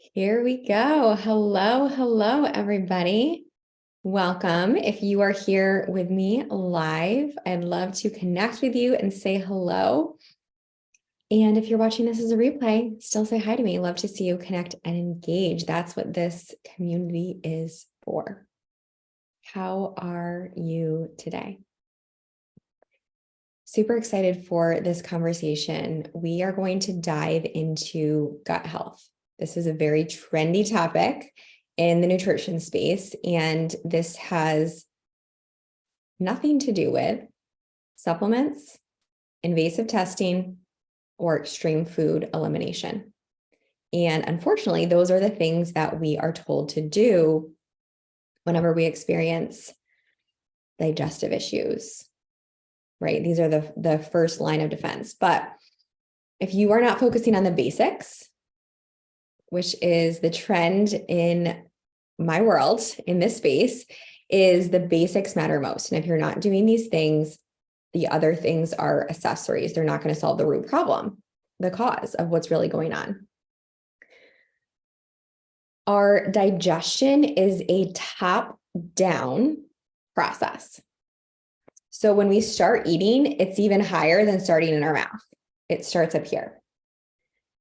Here we go. Hello, everybody. Welcome. If you are here with me live, I'd love to connect with you and say hello. And if you're watching this as a replay, still say hi to me. Love to see you connect and engage. That's what this community is for. How are you today? Super excited for this conversation. We are going to dive into gut health. This is a very trendy topic in the nutrition space, and this has nothing to do with supplements, invasive testing, or extreme food elimination. And unfortunately, those are the things that we are told to do whenever we experience digestive issues, right? These are the first line of defense. But if you are not focusing on the basics, which is the trend in my world, in this space, is the basics matter most. And if you're not doing these things, the other things are accessories. They're not going to solve the root problem, the cause of what's really going on. Our digestion is a top-down process. So when we start eating, it's even higher than starting in our mouth. It starts up here.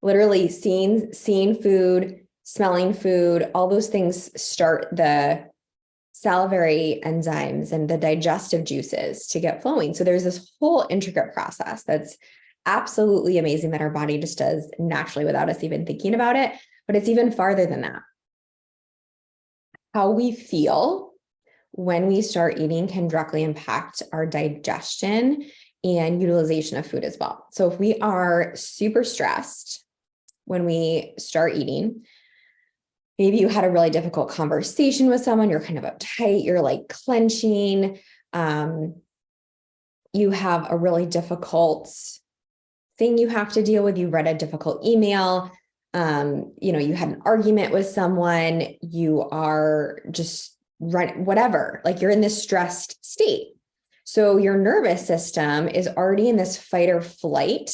Literally seeing food, smelling food, all those things start the salivary enzymes and the digestive juices to get flowing. So there's this whole intricate process that's absolutely amazing that our body just does naturally without us even thinking about it. But it's even farther than that. How we feel when we start eating can directly impact our digestion and utilization of food as well. So if we are super stressed when we start eating, maybe you had a really difficult conversation with someone, you're kind of uptight, you're like clenching, you have a really difficult thing you have to deal with, you read a difficult email, you had an argument with someone, you are just whatever, like you're in this stressed state. So your nervous system is already in this fight or flight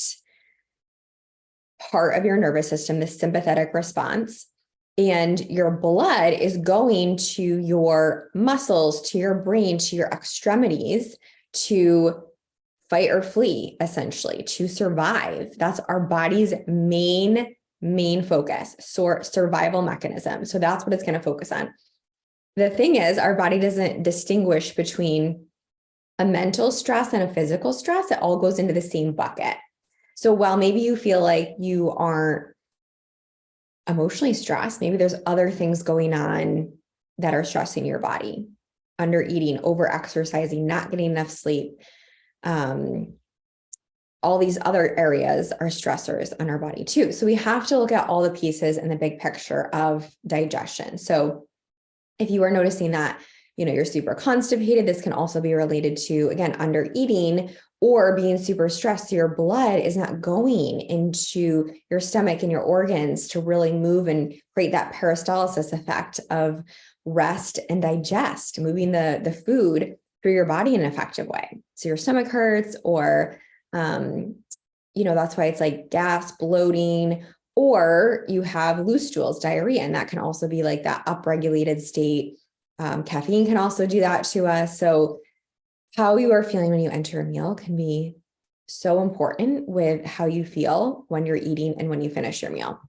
part of your nervous system, the sympathetic response, and your blood is going to your muscles, to your brain, to your extremities to fight or flee, essentially, to survive. That's our body's main focus, survival mechanism. So that's what it's going to focus on. The thing is, our body doesn't distinguish between a mental stress and a physical stress. It all goes into the same bucket. So while maybe you feel like you aren't emotionally stressed, maybe there's other things going on that are stressing your body. Under eating, over exercising, not getting enough sleep. All these other areas are stressors on our body too. So we have to look at all the pieces in the big picture of digestion. So if you are noticing that, you're super constipated, this can also be related to, again, under eating or being super stressed. So your blood is not going into your stomach and your organs to really move and create that peristalsis effect of rest and digest, moving the food through your body in an effective way. So your stomach hurts, or, that's why it's like gas, bloating, or you have loose stools, diarrhea, and that can also be like that upregulated state. Caffeine can also do that to us. So how you are feeling when you enter a meal can be so important with how you feel when you're eating and when you finish your meal.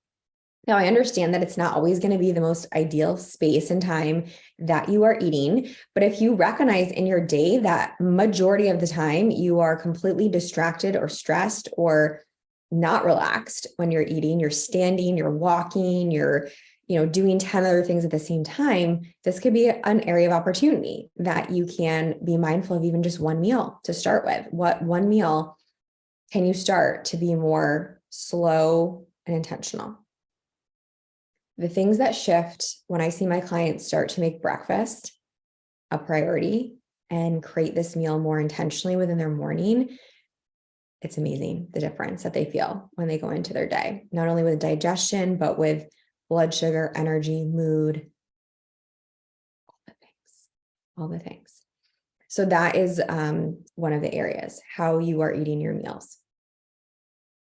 Now, I understand that it's not always going to be the most ideal space and time that you are eating, but if you recognize in your day that majority of the time you are completely distracted or stressed or not relaxed when you're eating, you're standing, you're walking, you're doing 10 other things at the same time, this could be an area of opportunity that you can be mindful of, even just one meal to start with. What one meal can you start to be more slow and intentional? The things that shift when I see my clients start to make breakfast a priority and create this meal more intentionally within their morning, it's amazing the difference that they feel when they go into their day, not only with digestion, but with blood sugar, energy, mood, all the things. So that is one of the areas, how you are eating your meals.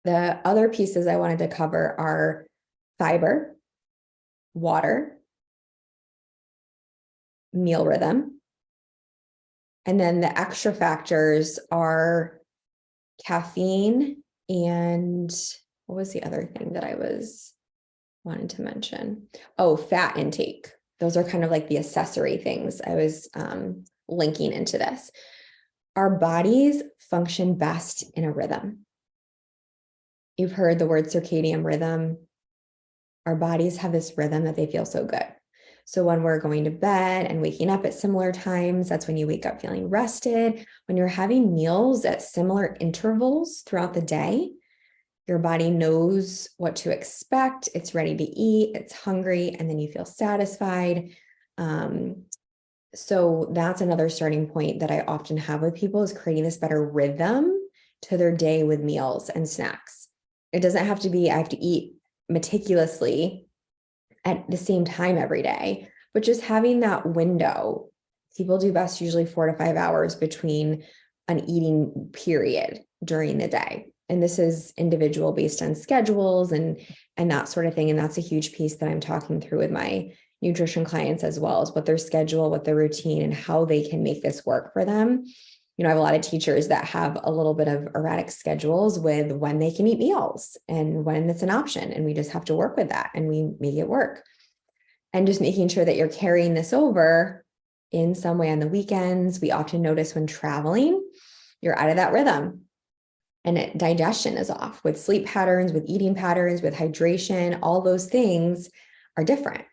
The other pieces I wanted to cover are fiber, water, meal rhythm. And then the extra factors are caffeine and what was the other thing that I was wanting to mention? Oh, fat intake. Those are kind of like the accessory things I was linking into this. Our bodies function best in a rhythm. You've heard the word circadian rhythm. Our bodies have this rhythm that they feel so good. So when we're going to bed and waking up at similar times, that's when you wake up feeling rested. When you're having meals at similar intervals throughout the day, your body knows what to expect. It's ready to eat, it's hungry, and then you feel satisfied. So that's another starting point that I often have with people is creating this better rhythm to their day with meals and snacks. It doesn't have to be, I have to eat meticulously at the same time every day, but just having that window. People do best usually 4 to 5 hours between an eating period during the day. And this is individual based on schedules and that sort of thing. And that's a huge piece that I'm talking through with my nutrition clients as well, as what their schedule, what their routine, and how they can make this work for them. You know, I have a lot of teachers that have a little bit of erratic schedules with when they can eat meals and when it's an option. And we just have to work with that and we make it work. And just making sure that you're carrying this over in some way on the weekends. We often notice when traveling, you're out of that rhythm and digestion is off with sleep patterns, with eating patterns, with hydration. All those things are different.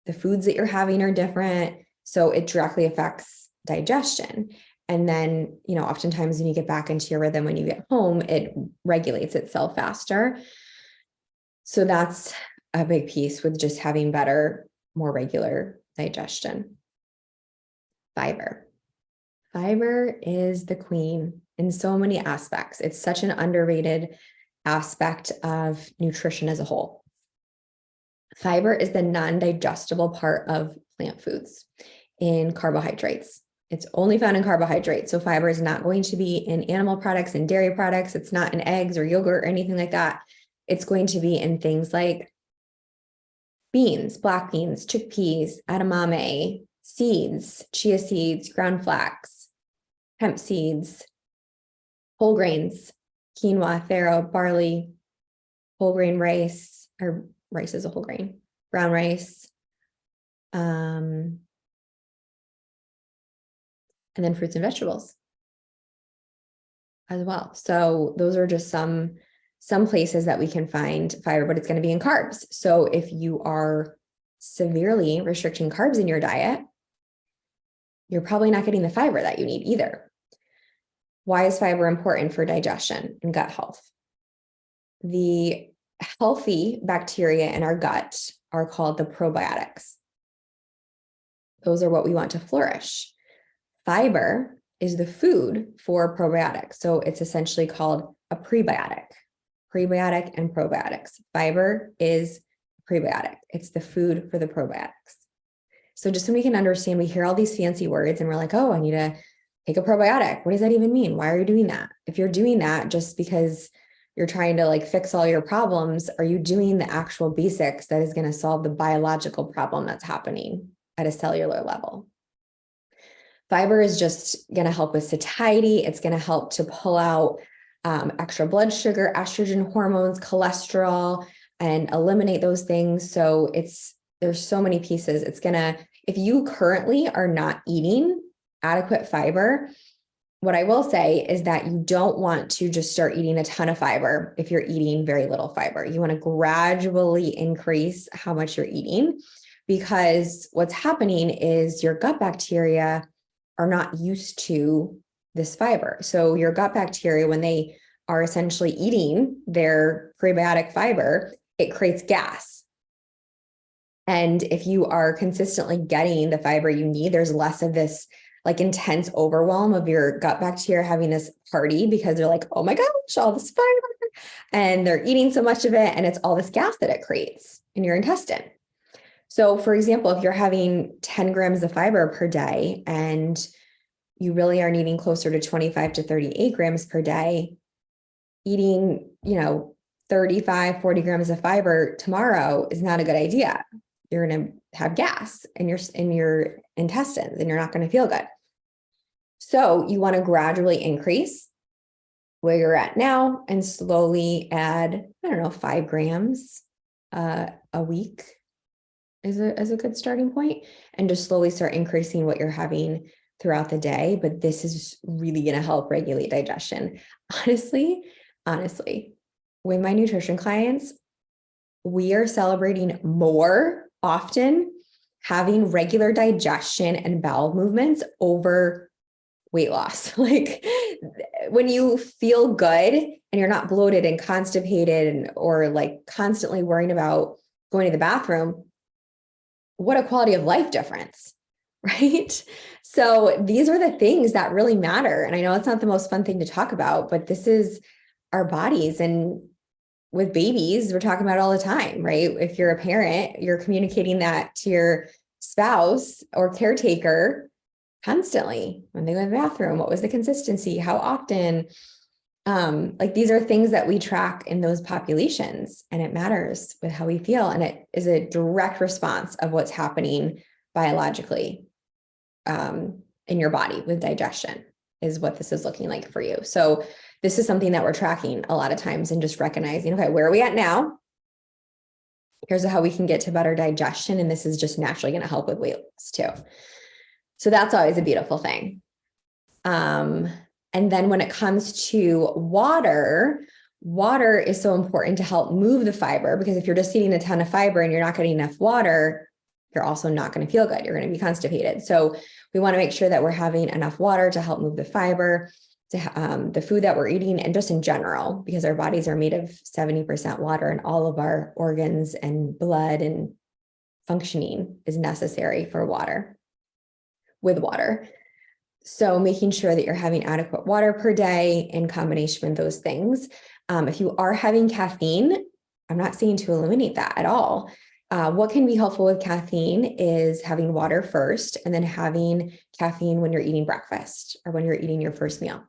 The foods that you're having are different. So it directly affects digestion. And then, you know, oftentimes when you get back into your rhythm, when you get home, it regulates itself faster. So that's a big piece with just having better, more regular digestion. Fiber. Fiber is the queen in so many aspects. It's such an underrated aspect of nutrition as a whole. Fiber is the non-digestible part of plant foods in carbohydrates. It's only found in carbohydrates. So fiber is not going to be in animal products and dairy products. It's not in eggs or yogurt or anything like that. It's going to be in things like beans, black beans, chickpeas, edamame, seeds, chia seeds, ground flax, hemp seeds, whole grains, quinoa, farro, barley, whole grain rice, or rice is a whole grain, brown rice, and then fruits and vegetables as well. So those are just some places that we can find fiber, but it's going to be in carbs. So if you are severely restricting carbs in your diet, you're probably not getting the fiber that you need either. Why is fiber important for digestion and gut health? The healthy bacteria in our gut are called the probiotics. Those are what we want to flourish. Fiber is the food for probiotics. So it's essentially called a prebiotic and probiotics. Fiber is prebiotic. It's the food for the probiotics. So just so we can understand, we hear all these fancy words and we're like, oh, I need to take a probiotic. What does that even mean? Why are you doing that? If you're doing that just because you're trying to like fix all your problems, are you doing the actual basics that is going to solve the biological problem that's happening at a cellular level? Fiber is just going to help with satiety. It's going to help to pull out extra blood sugar, estrogen hormones, cholesterol, and eliminate those things. So there's so many pieces. It's going to, if you currently are not eating adequate fiber, what I will say is that you don't want to just start eating a ton of fiber if you're eating very little fiber. You want to gradually increase how much you're eating, because what's happening is your gut bacteria are not used to this fiber. So your gut bacteria, when they are essentially eating their prebiotic fiber, it creates gas. And if you are consistently getting the fiber you need, there's less of this like intense overwhelm of your gut bacteria having this party because they're like, oh my gosh, all this fiber. And they're eating so much of it. And it's all this gas that it creates in your intestine. So for example, if you're having 10 grams of fiber per day and you really are needing closer to 25 to 38 grams per day, eating, 35, 40 grams of fiber tomorrow is not a good idea, you're going to have gas in your intestines and you're not going to feel good. So you want to gradually increase where you're at now and slowly add, 5 grams a week is a good starting point, and just slowly start increasing what you're having throughout the day. But this is really going to help regulate digestion. Honestly, with my nutrition clients, we are celebrating more often having regular digestion and bowel movements over weight loss. Like when you feel good and you're not bloated and constipated or like constantly worrying about going to the bathroom, what a quality of life difference, right? So these are the things that really matter. And I know it's not the most fun thing to talk about, but this is our bodies. And with babies, we're talking about it all the time, right? If you're a parent, you're communicating that to your spouse or caretaker constantly when they go to the bathroom. What was the consistency? How often? Like these are things that we track in those populations, and it matters with how we feel. And it is a direct response of what's happening biologically in your body with digestion is what this is looking like for you. So this is something that we're tracking a lot of times and just recognizing, okay, where are we at now? Here's how we can get to better digestion. And this is just naturally going to help with weight loss too. So that's always a beautiful thing. And then when it comes to water is so important to help move the fiber, because if you're just eating a ton of fiber and you're not getting enough water, you're also not going to feel good. You're going to be constipated. So we want to make sure that we're having enough water to help move the fiber, to the food that we're eating, and just in general, because our bodies are made of 70% water, and all of our organs and blood and functioning is necessary for water. With water. So making sure that you're having adequate water per day in combination with those things. If you are having caffeine, I'm not saying to eliminate that at all. What can be helpful with caffeine is having water first and then having caffeine when you're eating breakfast or when you're eating your first meal.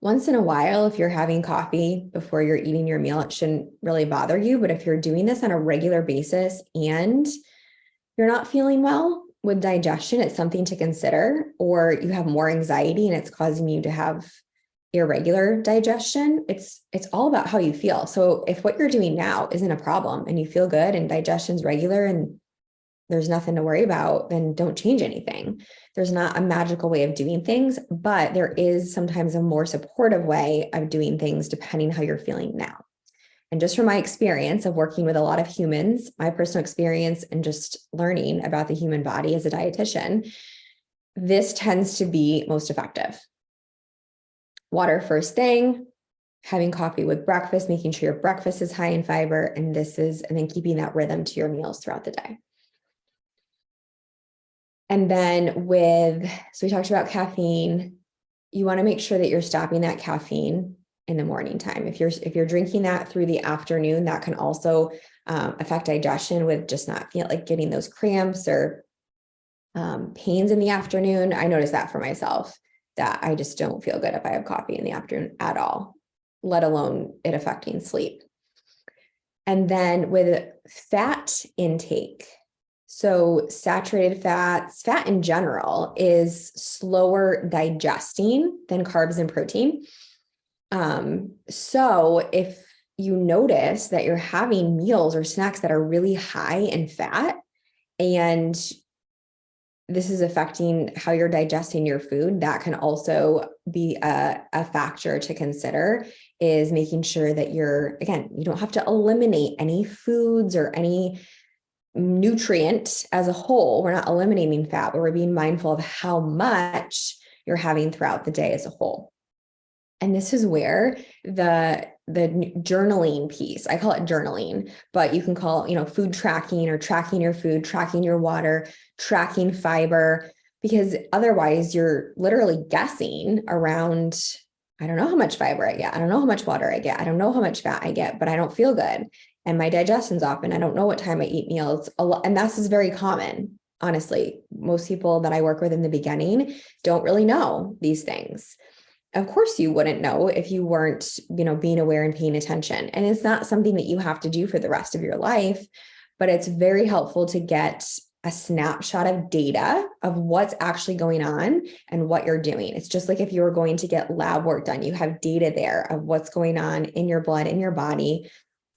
Once in a while, if you're having coffee before you're eating your meal, it shouldn't really bother you. But if you're doing this on a regular basis and you're not feeling well with digestion, it's something to consider. Or you have more anxiety and it's causing you to have irregular digestion. It's all about how you feel. So if what you're doing now isn't a problem and you feel good and digestion's regular and there's nothing to worry about, then don't change anything. There's not a magical way of doing things, but there is sometimes a more supportive way of doing things depending how you're feeling now. And just from my experience of working with a lot of humans, my personal experience and just learning about the human body as a dietitian, this tends to be most effective. Water first thing, having coffee with breakfast, making sure your breakfast is high in fiber, and then keeping that rhythm to your meals throughout the day. And then so we talked about caffeine. You want to make sure that you're stopping that caffeine in the morning time. If you're drinking that through the afternoon, that can also affect digestion with just not feeling like getting those cramps or pains in the afternoon. I noticed that for myself, that I just don't feel good if I have coffee in the afternoon at all, let alone it affecting sleep. And then with fat intake, so saturated fats, fat in general is slower digesting than carbs and protein. So if you notice that you're having meals or snacks that are really high in fat, and this is affecting how you're digesting your food, that can also be a factor to consider, is making sure that you don't have to eliminate any foods or any nutrient as a whole. We're not eliminating fat, but we're being mindful of how much you're having throughout the day as a whole. And this is where the journaling piece, I call it journaling, but you can call it, food tracking or tracking your food, tracking your water, tracking fiber, because otherwise you're literally guessing around, I don't know how much fiber I get. I don't know how much water I get. I don't know how much fat I get, but I don't feel good. And my digestion's off and I don't know what time I eat meals. And this is very common. Honestly, most people that I work with in the beginning don't really know these things. Of course you wouldn't know if you weren't, being aware and paying attention. And it's not something that you have to do for the rest of your life, but it's very helpful to get a snapshot of data of what's actually going on and what you're doing. It's just like if you were going to get lab work done, you have data there of what's going on in your blood, in your body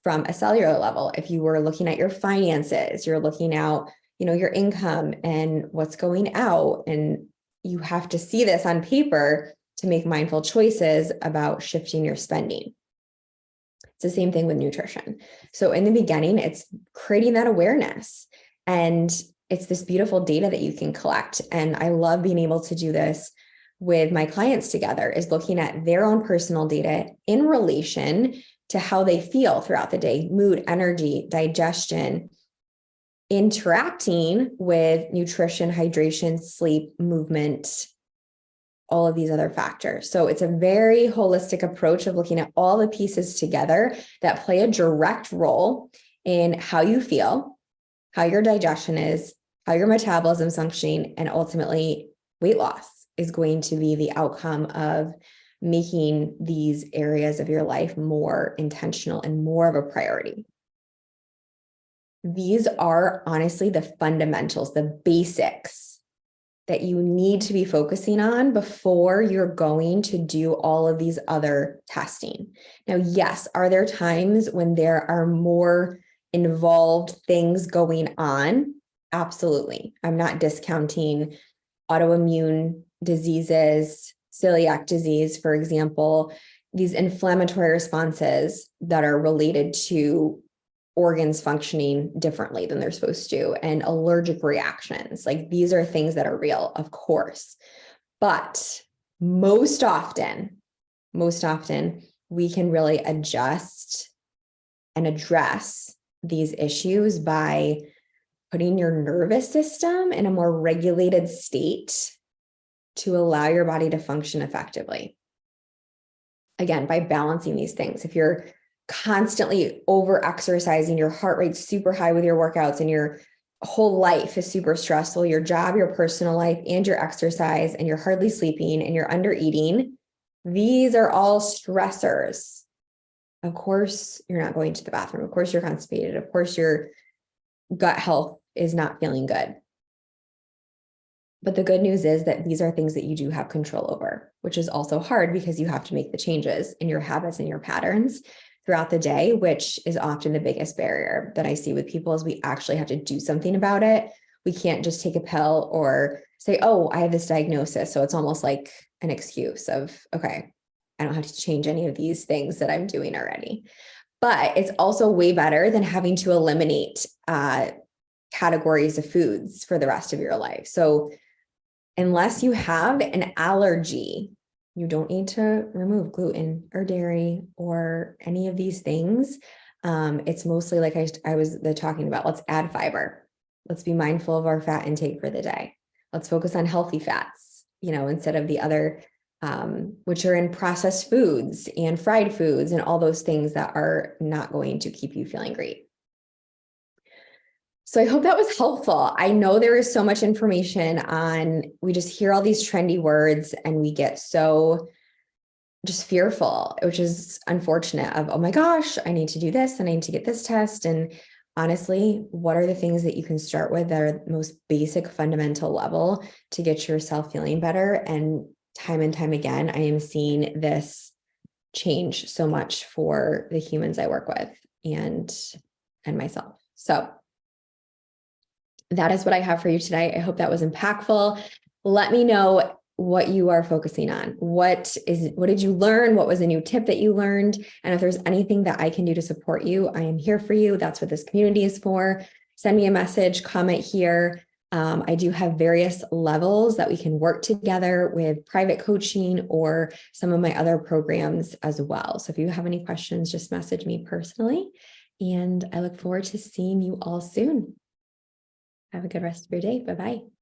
from a cellular level. If you were looking at your finances, you're looking at, your income and what's going out, and you have to see this on paper to make mindful choices about shifting your spending. It's the same thing with nutrition. So in the beginning, it's creating that awareness, and it's this beautiful data that you can collect. And I love being able to do this with my clients together, is looking at their own personal data in relation to how they feel throughout the day, mood, energy, digestion, interacting with nutrition, hydration, sleep, movement, all of these other factors. So it's a very holistic approach of looking at all the pieces together that play a direct role in how you feel, how your digestion is, how your metabolism is functioning, and ultimately weight loss is going to be the outcome of making these areas of your life more intentional and more of a priority. These are honestly the fundamentals, the basics that you need to be focusing on before you're going to do all of these other testing. Now, yes, are there times when there are more involved things going on? Absolutely. I'm not discounting autoimmune diseases, celiac disease, for example, these inflammatory responses that are related to organs functioning differently than they're supposed to, and allergic reactions. Like, these are things that are real, of course. But most often, we can really adjust and address these issues by putting your nervous system in a more regulated state to allow your body to function effectively. Again, by balancing these things. If you're constantly over exercising, your heart rate's super high with your workouts, and your whole life is super stressful, your job, your personal life, and your exercise, and you're hardly sleeping and you're under eating, these are all stressors. Of course, you're not going to the bathroom. Of course, you're constipated. Of course, your gut health is not feeling good. But the good news is that these are things that you do have control over, which is also hard because you have to make the changes in your habits and your patterns throughout the day, which is often the biggest barrier that I see with people, is we actually have to do something about it. We can't just take a pill or say, oh, I have this diagnosis. So it's almost like an excuse of, okay, I don't have to change any of these things that I'm doing already. But it's also way better than having to eliminate categories of foods for the rest of your life. So unless you have an allergy, you don't need to remove gluten or dairy or any of these things. It's mostly like I was talking about, let's add fiber. Let's be mindful of our fat intake for the day. Let's focus on healthy fats, instead of the other, which are in processed foods and fried foods and all those things that are not going to keep you feeling great. So I hope that was helpful. I know there is so much information we just hear all these trendy words and we get so just fearful, which is unfortunate, of, oh my gosh, I need to do this and I need to get this test. And honestly, what are the things that you can start with that are the most basic fundamental level to get yourself feeling better? And time again, I am seeing this change so much for the humans I work with and myself. So that is what I have for you today. I hope that was impactful. Let me know what you are focusing on. What did you learn? What was a new tip that you learned? And if there's anything that I can do to support you, I am here for you. That's what this community is for. Send me a message, comment here. I do have various levels that we can work together with private coaching or some of my other programs as well. So if you have any questions, just message me personally. And I look forward to seeing you all soon. Have a good rest of your day. Bye-bye.